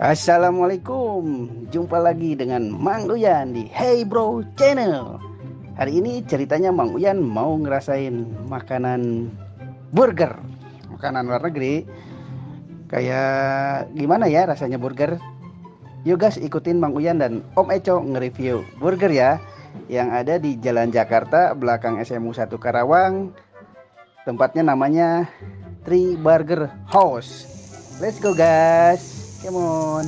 Assalamualaikum, jumpa lagi dengan Mang Uyan di Hey Bro Channel. Hari ini ceritanya Mang Uyan mau ngerasain makanan burger, makanan luar negeri. Kayak gimana ya rasanya burger? Yuk guys, ikutin Mang Uyan dan Om Eco nge-review burger ya, yang ada di Jalan Jakarta belakang SMU 1 Karawang. Tempatnya namanya Three Burger House. Let's go guys. Come on.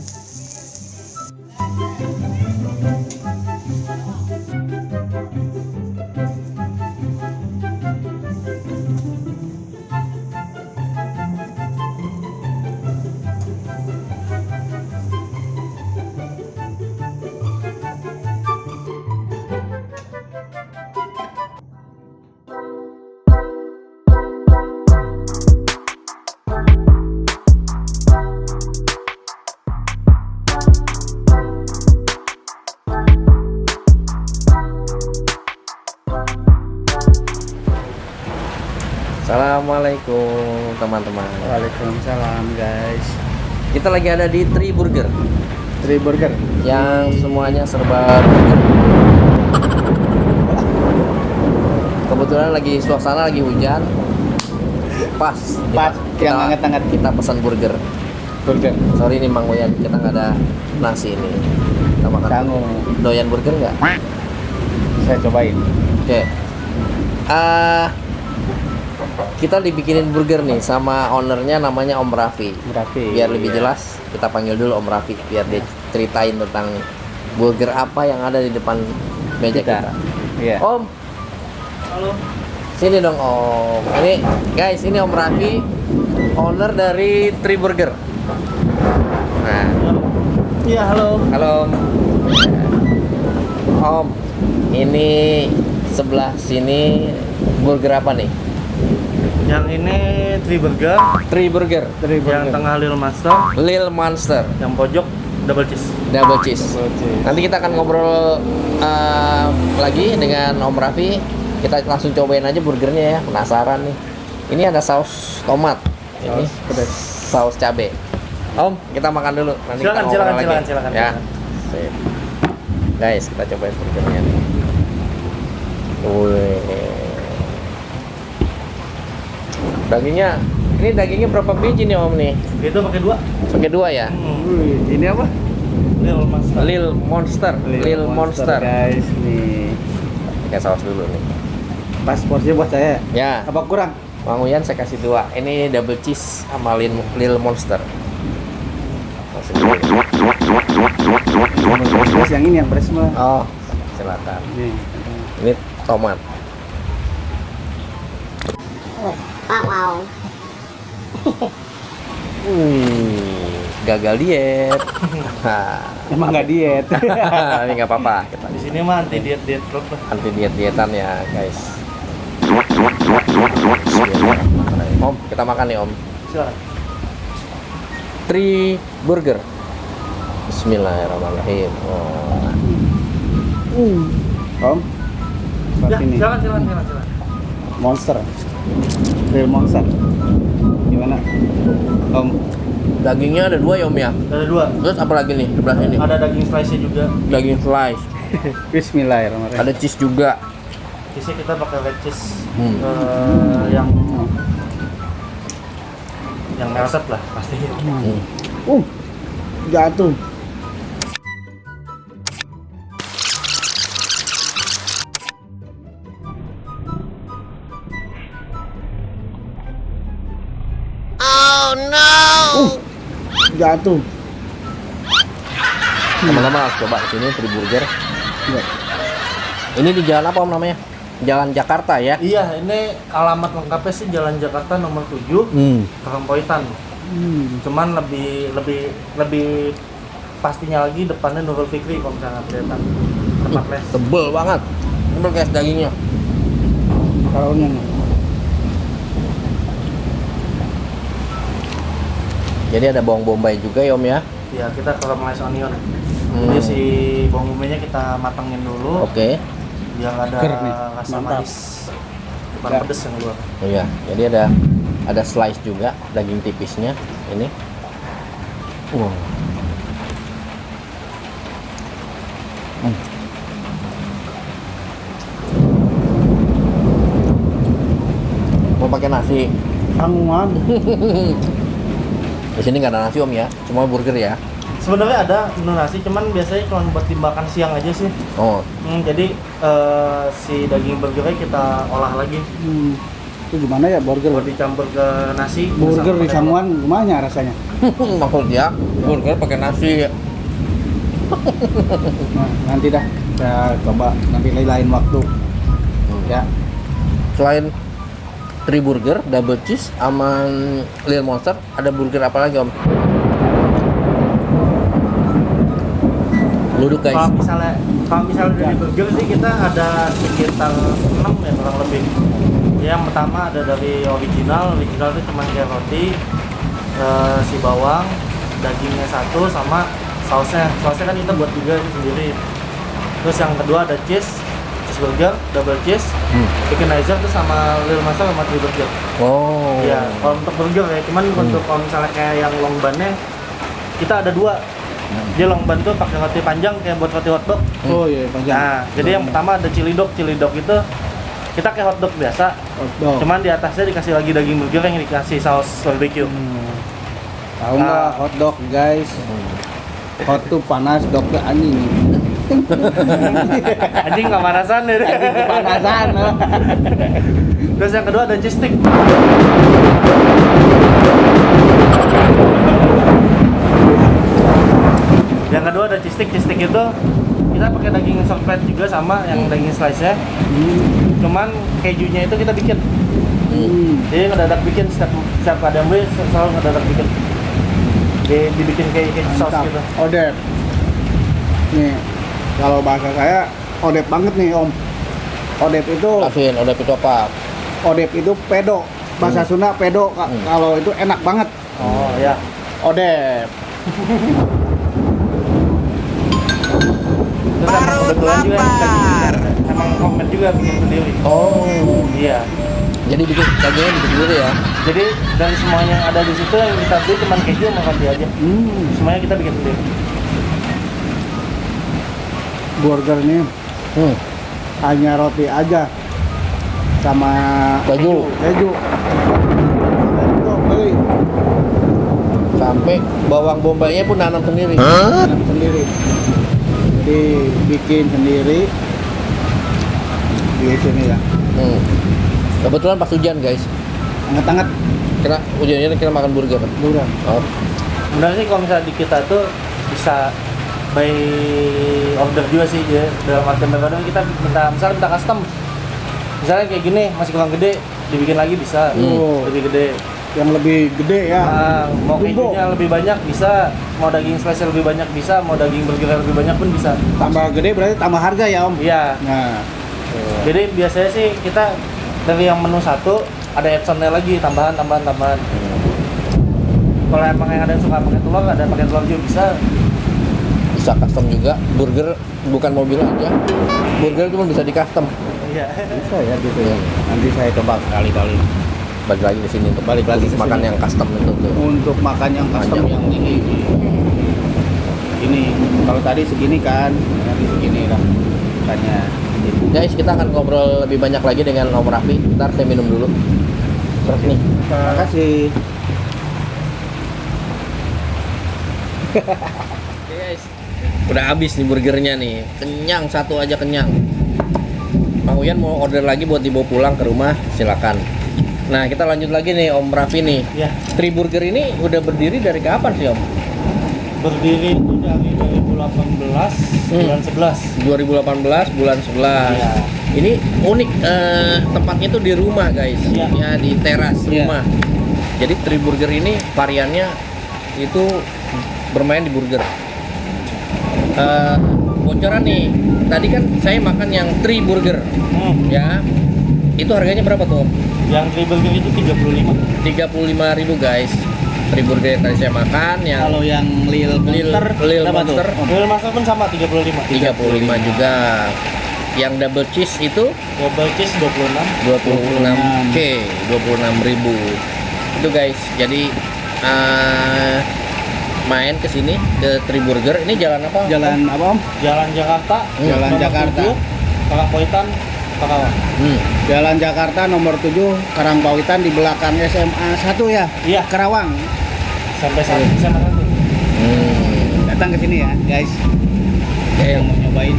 Assalamualaikum teman-teman. Waalaikumsalam guys. Kita lagi ada di Three Burger Three Burger yang semuanya serba burger. Kebetulan lagi suasana lagi hujan. Pas yang hangat-hangat. Kita pesan burger. Sorry nih Mang Uyan, kita nggak ada nasi ini. Kita makan. Kamu Doyan burger nggak? saya cobain. Oke. Kita dibikinin burger nih sama ownernya, namanya Om Raffi. Biar lebih jelas, kita panggil dulu Om Raffi biar dia ceritain tentang burger apa yang ada di depan meja kita. Iya. Om, halo. Sini dong Om. Ini guys, ini Om Raffi, owner dari Three Burger. Nah, Iya, halo. halo Om. Om, ini sebelah sini burger apa nih? Yang ini Three Burger, Three Burger. yang tengah Lil Master, Lil Monster. yang pojok Double Cheese. Double cheese. Nanti kita akan ngobrol lagi dengan Om Raffi. Kita langsung cobain aja burgernya ya, penasaran nih. Ini ada saus tomat, ini saus cabe. Om, kita makan dulu. Nanti kita ngobrol lagi. Silakan. Ya. Sip. Guys, kita cobain burgernya nih. Wih. Dagingnya berapa biji nih Om nih? Itu pakai dua. Pakai dua ya? Ini apa? Lil Master. Lil Monster. Guys, nih. Pakai saus dulu nih. Pas porsinya buat saya. Ya. Apa kurang? Mang Uyan saya kasih dua. Ini double cheese sama Lil Monster. Masuk dulu. Terus yang ini yang fresh mah. Oh, silakan. Nih. Ini tomat. Wow. Gagal diet. Emang nggak diet. Ini nggak apa-apa. Kita Di sini mah anti diet klub lah. anti dietan ya guys. Om, kita makan nih Om. Silakan. Three Burger. Bismillahirrahmanirrahim. Om. Ya, Ini silakan. Monster. Real Monster. Gimana? Om. Dagingnya ada dua ya Om ya. Ada dua. Terus apa lagi nih sebelah sini? Ada daging slice juga. Daging slice. Bismillahirrahmanirrahim. Ada cheese juga. Cheese kita pakai red cheese. Yang melted lah pastinya. Jatuh. Jatuh. Teman-teman harus coba sini Three Burger. Iya. Ini di jalan apa Om namanya? Jalan Jakarta ya? Iya, ini alamat lengkapnya sih Jalan Jakarta nomor 7, Perempoitan. Cuman lebih pastinya lagi depannya Nurul Fikri kalau misalnya kelihatan. Tempat les. Tebel banget. Tebel guys dagingnya. Kalaunya. Jadi ada bawang bombay juga ya Om ya? Ya, kita caramelize onion. Jadi si bawang bombay-nya kita matangin dulu. Oke. Biar ada Seger nih. rasa Mantap. manis. Bukan Ya. pedes yang keluar. Oh iya, jadi ada slice juga daging tipisnya ini. Wow. nasi. Sangguan. Di sini nggak ada nasi om ya, cuma burger ya. Sebenarnya ada menu nasi, cuman biasanya cuma buat dimakan siang aja sih. Oh, Jadi si daging burgernya kita olah lagi Itu gimana ya burger? buat dicampur ke nasi. Burger di pakai Sangguan gimana rasanya? maksudnya burger pakai nasi. Nah, nanti dah saya coba nanti lain waktu. Ya. Selain Three Burger, double cheese, sama Little Monster, ada burger apa lagi om? Luduk guys. Kalau misalnya dari burger sih kita ada sekitar 6 ya kurang lebih. Yang pertama ada dari original itu cuma kayak roti, si bawang, dagingnya satu sama sausnya kan kita buat juga sendiri. Terus yang kedua ada cheeseburger, double cheese, Chickenizer tuh sama Little Monster sama Three Burger. Oh. Iya, kalau untuk burger ya, cuman untuk kalau misalnya kayak yang long bun-nya kita ada 2. Dia long bun tuh pakai roti panjang kayak buat roti hotdog. Oh iya panjang. Nah, jadi yang pertama ada chili dog itu kita kayak hotdog biasa, Hotdog. cuman di atasnya dikasih lagi daging burger yang dikasih saus barbecue. Tahu nggak hotdog guys? Hot tuh panas, dog tuh anjing. Anjing nggak panasan deh. Kepanasan. Terus yang kedua ada cheese stick. Yang kedua ada cheese stick itu kita pakai daging shortbread juga sama yang daging slice-nya. Cuman kejunya itu kita bikin. Jadi ngedadak bikin setiap ada yang beli selalu ngedadak bikin. Dibikin kayak saus gitu. Odep. Nih, kalau bahasa saya odep banget nih om. Odep itu Kasihin, udah itu apa? odep itu pedo. Bahasa Sunda pedo. Kalau itu enak banget. Oh ya. Odep. Terus emang kebetulan juga emang homemade juga bikin sendiri. Oh. Iya. Jadi bikin dagingnya bikin sendiri ya? Jadi dari semuanya yang ada di situ yang kita beli cuma keju sama roti aja. Semuanya kita bikin sendiri. Burger ini hanya roti aja sama Keju. keju. Dan itu beli Sampai bawang bombaynya pun nanam sendiri. tanam sendiri. Jadi bikin sendiri di sini ya. Kebetulan pas hujan guys. Hangat-hangat Kita makan burger. burger. Oh. Sebenarnya sih kalau misalnya di kita tuh bisa by order juga sih ya. Dalam artian kadang kita minta custom. Misalnya kayak gini masih kurang gede, dibikin lagi bisa. Lebih gede. Yang lebih gede ya. Nah, mau Jumbo. kejunya lebih banyak bisa, mau daging slice lebih banyak bisa, mau daging burger lebih banyak pun bisa. Tambah gede berarti tambah harga ya om. Iya. Nah, Jadi biasanya sih kita dari yang menu satu ada add-onnya lagi, tambahan. Kalau emang yang ada yang suka pakai telur, ada pakai telur juga bisa. Bisa custom juga. Burger bukan mobil aja. Burger cuma bisa di custom. Iya. bisa ya gitu ya. Nanti saya coba kali-kali Balik lagi ke sini untuk Balik lagi ke makan sini. yang custom itu tuh. untuk makan yang custom Panjang. yang tinggi. Ini kalau tadi segini kan, nanti segini lah. Makanya Guys, kita akan ngobrol lebih banyak lagi dengan Om Raffi. Ntar saya minum dulu. Terus nih. terima kasih. Oke guys, udah habis nih burgernya nih. Kenyang, satu aja kenyang. Mang Uyan mau order lagi buat dibawa pulang ke rumah, silakan. Nah, kita lanjut lagi nih Om Raffi nih. Ya, Three Burger ini udah berdiri dari kapan sih Om? berdiri itu dari 2018 bulan 11. 2018 bulan 11. Iya. Ini unik, tempatnya tuh di rumah guys. Iya. Ya, di teras Iya. rumah. Jadi Three Burger ini variannya itu bermain di burger. Bocoran nih, tadi kan saya makan yang Three Burger, ya. Itu harganya berapa tuh Om? Yang Three Burger itu 35. 35.000 guys. Three Burger yang tadi saya makan, yang Kalau yang Lil Monster, Lil berapa tuh? Monster Real Master pun sama 35. 35 juga. Yang double cheese itu Double cheese 26. 26 Oke, 26.000. Itu guys. Jadi main ke sini ke Three Burger. Ini jalan apa? Jalan apa om? Jalan Jakarta. Jalan nomor Jakarta. 7, Parangpoitan Pakawang. Jalan Jakarta nomor 7 Karangpawitan di belakang SMA 1 ya. Iya. Kerawang. Sampai saat SMA 1. Datang ke sini ya, guys. Yang mau nyobain.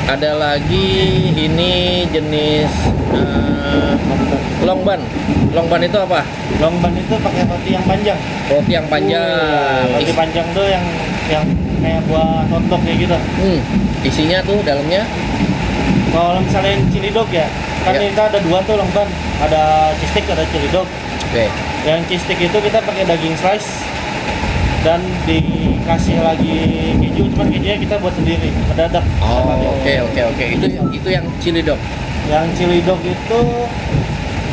Ada lagi ini jenis longban. Longban itu apa? Longban itu pakai roti yang panjang. Roti yang panjang. Roti panjang tuh yang kayak buat hotdog kayak gitu. Isinya tuh dalamnya. Kalau misalnya chili dog ya, kan Ya. kita ada dua tuh longban. Ada cheese stick, ada chili dog. Oke. Yang cheese stick itu kita pakai daging slice dan dikasih lagi keju, cuman kejunya kita buat sendiri, mendadak. Oh, oke. Itu yang chili dog. Yang chili dog itu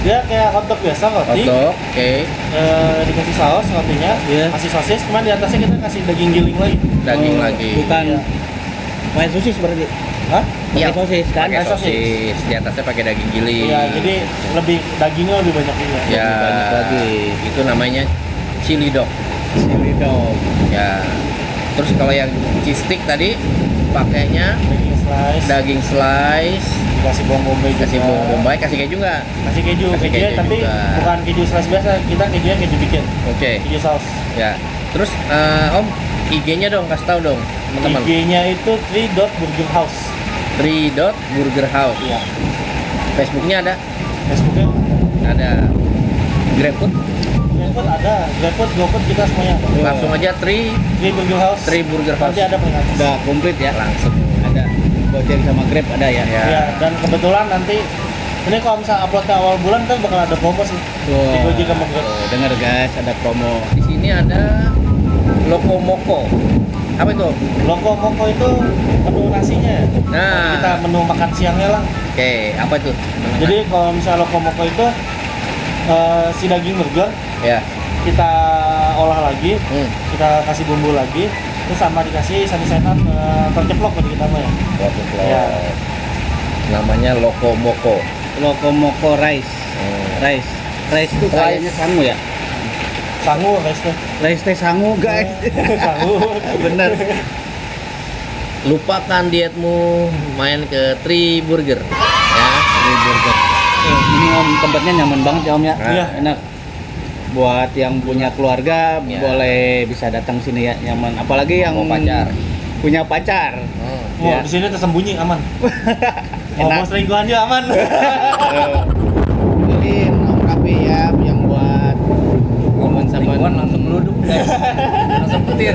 dia kayak hotdog biasa, roti. Hotdog, oke. Dikasih saus rotinya, kasih sosis, cuman di atasnya kita kasih daging giling lagi. Daging lagi. Bukan Iya. main sosis berarti. Hah? Iya, Pakai sosis kan? Pakai Pakai sosis. Di atasnya pakai daging giling. Iya, jadi dagingnya lebih banyak juga. Ya, lebih banyak lagi. Itu namanya chili dog. Chili dog. Ya. Terus kalau yang cheese stick tadi pakainya daging slice, Dikasih bawang bombay juga. kasih bawang bombay, kasih keju nggak? Kasih keju, Kasih kejunya keju tapi juga. bukan keju slice biasa, kita kejunya keju bikin. Oke. Keju saus. Ya. Terus Om, IG-nya dong, kasih tahu dong, teman-teman. IG-nya itu 3.burger house. 3.burger house. Iya. Facebooknya ada? Facebooknya Ada. GrabFood? GrabFood ada, GrabFood, GoFood kita semuanya ada. Langsung aja 3.burger house. 3.burger house. Nanti ada peringatan. Udah komplit ya. Langsung. Ada Gojek sama Grab ada ya. Ya. Iya, dan kebetulan nanti ini kalau misalnya uploadnya awal bulan kan bakal ada promo sih. Di Gojek sama Grab. Dengar guys, ada promo. Di sini ada Lokomoko. Apa itu? Loko Moko itu menu nasinya ya. Nah. Kita menu makan siangnya lah. Oke, apa itu? Jadi kalau misalnya Loko Moko itu si daging burger Ya. kita olah lagi, Hmm. kita kasih bumbu lagi, terus sama dikasih sami-samian terceplok tadi kita mah ya. Roti telur. Ya. Namanya Lokomoko. Lokomoko rice. Rice. Rice itu kayaknya sangu ya. Sangu guys tuh. Rice teh sangu guys. Sangu. Bener. Lupakan dietmu, main ke 3.burger. Ya. 3.burger. Ini Om tempatnya nyaman banget ya Om ya. Iya. Enak. Buat yang punya keluarga Iya. boleh bisa datang sini ya, nyaman. Apalagi yang Mau pacar. punya pacar. Mau Ya. di sini tersembunyi aman. Mau Enak. selingkuhan juga aman. Ini Om Kapi ya yang buat Ngomong sama selingkuhan langsung meluduk, guys. Langsung petir.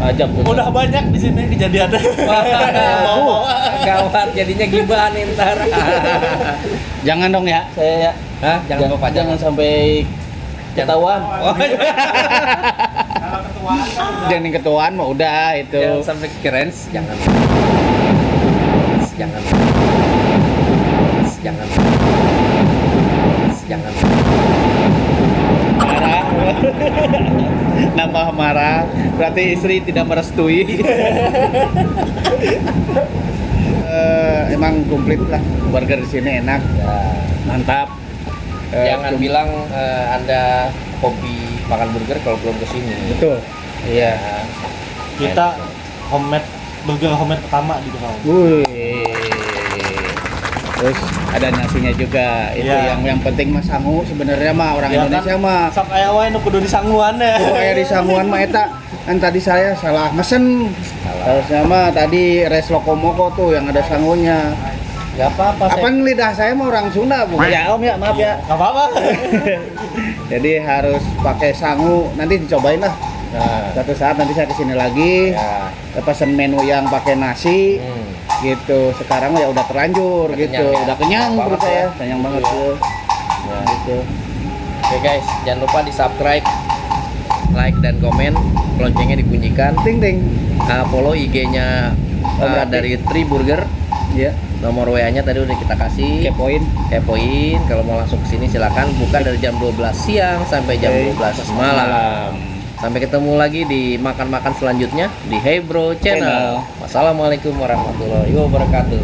ajab tuh. Udah banyak di sini kejadiannya. Gawat, jadinya gibah nih ntar. Jangan dong ya, saya ya. Hah? Jangan bawa pacar. Jangan sampai ketahuan. Oh, Kalau ketuaan kan Jangan ketuaan mah udah itu. jangan sampai keren. Jangan. Jangan. Jangan. Jangan. Marah. Nambah marah. Berarti istri tidak merestui. Emang komplit lah. Burger di sini enak, Ya. mantap. Jangan bilang Anda hobi makan burger kalau belum kesini. Betul. Iya. kita homemade burger homemade pertama di Bekau. Wih. Terus ada nasinya juga. Itu Iya. yang penting mah sangu sebenarnya mah orang Ya Indonesia kan, mah. sok aya wae nu kudu disangguan ya. Oh, kayak di sangguan mah eta. Kan tadi saya salah mesen. Harusnya mah tadi res Lokomoko tuh yang ada sangunya. Gak apa-apa. Apa lidah saya mah orang Sunda, Bu? Ya Om ya, maaf ya. Enggak apa-apa. Jadi harus pakai sangu. Nanti dicobain lah. Nah, Satu saat nanti saya kesini lagi. ya. Saya pesen menu yang pakai nasi. Gitu. Sekarang ya udah terlanjur Udah gitu. kenyang ya? Udah kenyang Banget perut saya. ya? Kenyang banget Iya. tuh. Ya. Gitu. Oke guys, jangan lupa di subscribe, like dan komen, loncengnya dibunyikan. Ting ting. Follow IG-nya Om Rati. dari 3.burger. Ya. Nomor WA-nya tadi udah kita kasih. Kepoin. Kepoin. Kalau mau langsung ke sini silakan, buka dari jam 12 siang sampai jam 12 malam. Sampai ketemu lagi di makan-makan selanjutnya di Hey Bro Channel. Channel. Wassalamualaikum warahmatullahi wabarakatuh.